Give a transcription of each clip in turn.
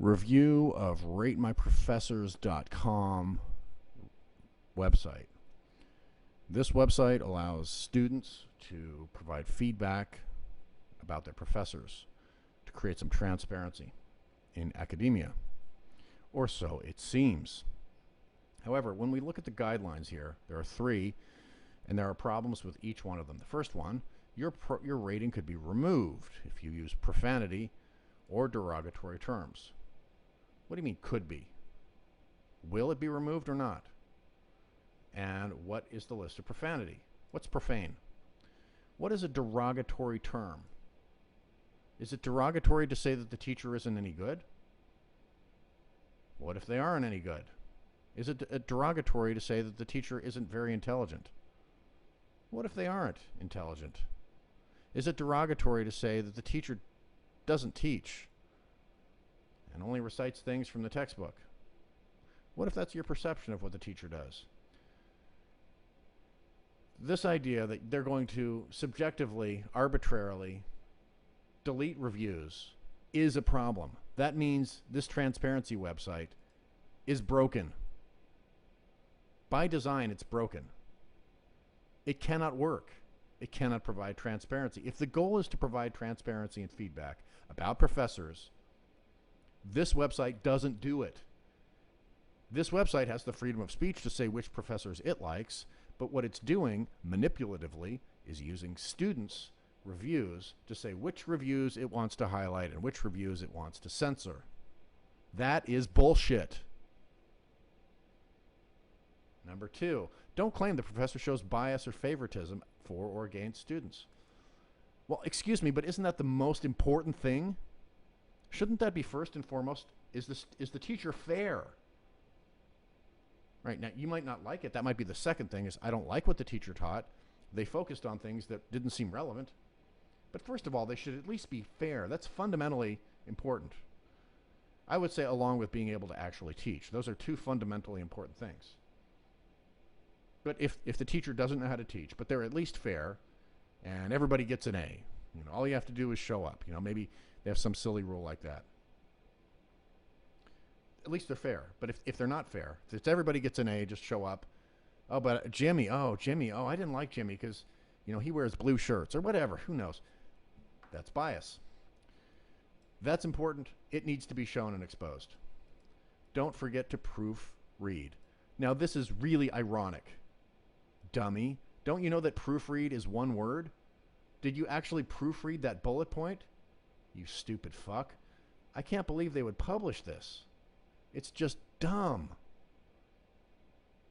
review of RateMyProfessors.com website. This website allows students to provide feedback about their professors to create some transparency in academia, or so it seems. However, when we look at the guidelines here, there are three, and there are problems with each one of them. The first one, your rating could be removed if you use profanity or derogatory terms. What do you mean could be? Will it be removed or not? And what is the list of profanity? What's profane? What is a derogatory term? Is it derogatory to say that the teacher isn't any good? What if they aren't any good? Is it derogatory to say that the teacher isn't very intelligent? What if they aren't intelligent? Is it derogatory to say that the teacher doesn't teach and only recites things from the textbook? What if that's your perception of what the teacher does? This idea that they're going to subjectively, arbitrarily delete reviews is a problem. That means this transparency website is broken. By design, it's broken. It cannot work. It cannot provide transparency. If the goal is to provide transparency and feedback about professors, this website doesn't do it. This website has the freedom of speech to say which professors it likes, but what it's doing manipulatively is using students' reviews to say which reviews it wants to highlight and which reviews it wants to censor. That is bullshit. Number two, don't claim the professor shows bias or favoritism for or against students. Well, excuse me, but isn't that the most important thing? Shouldn't that be first and foremost? Is the teacher fair? Right, now you might not like it. That might be the second thing, is I don't like what the teacher taught. They focused on things that didn't seem relevant. But first of all, they should at least be fair. That's fundamentally important. I would say along with being able to actually teach. Those are two fundamentally important things. But if the teacher doesn't know how to teach, but they're at least fair, and everybody gets an A, all you have to do is show up. Maybe they have some silly rule like that. At least they're fair. But if they're not fair, if it's everybody gets an A, just show up. Oh, but Jimmy, I didn't like Jimmy because, he wears blue shirts or whatever. Who knows? That's bias. That's important. It needs to be shown and exposed. Don't forget to proofread. Now, this is really ironic. Dummy. Don't you know that proofread is one word? Did you actually proofread that bullet point? You stupid fuck. I can't believe they would publish this. It's just dumb.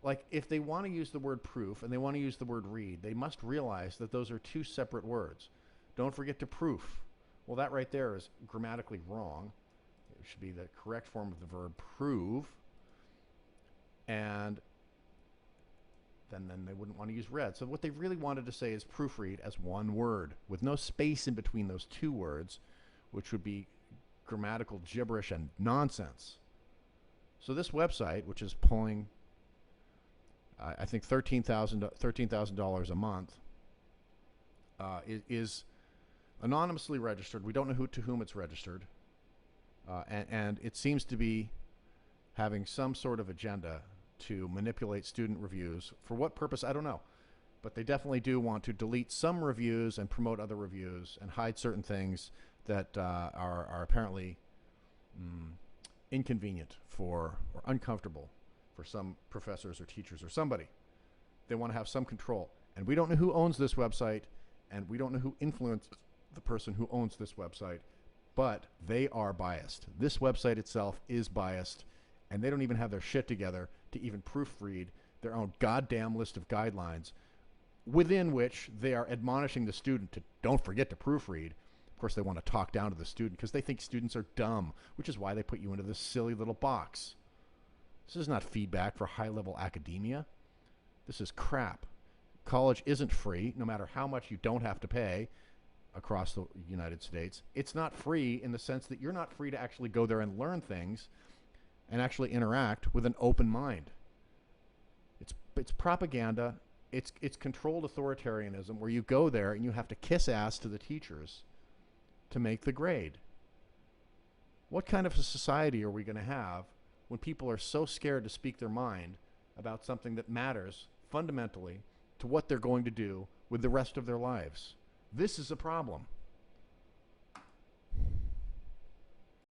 Like, if they want to use the word proof and they want to use the word read, they must realize that those are two separate words. Don't forget to proof. Well, that right there is grammatically wrong. It should be the correct form of the verb prove. And then they wouldn't want to use read. So what they really wanted to say is proofread as one word with no space in between those two words, which would be grammatical gibberish and nonsense. So this website, which is pulling, I think $13,000 a month, is anonymously registered. We don't know to whom it's registered, and it seems to be having some sort of agenda to manipulate student reviews. For what purpose, I don't know. But they definitely do want to delete some reviews and promote other reviews and hide certain things that are apparently inconvenient or uncomfortable for some professors or teachers or somebody. They want to have some control. And we don't know who owns this website, and we don't know who influenced the person who owns this website, but they are biased. This website itself is biased, and they don't even have their shit together to even proofread their own goddamn list of guidelines within which they are admonishing the student to don't forget to proofread. Of course, they want to talk down to the student because they think students are dumb, which is why they put you into this silly little box. This is not feedback for high-level academia. This is crap. College isn't free, no matter how much you don't have to pay across the United States. It's not free in the sense that you're not free to actually go there and learn things and actually interact with an open mind. It's propaganda. It's controlled authoritarianism where you go there and you have to kiss ass to the teachers to make the grade. What kind of a society are we going to have when people are so scared to speak their mind about something that matters fundamentally to what they're going to do with the rest of their lives? This is a problem.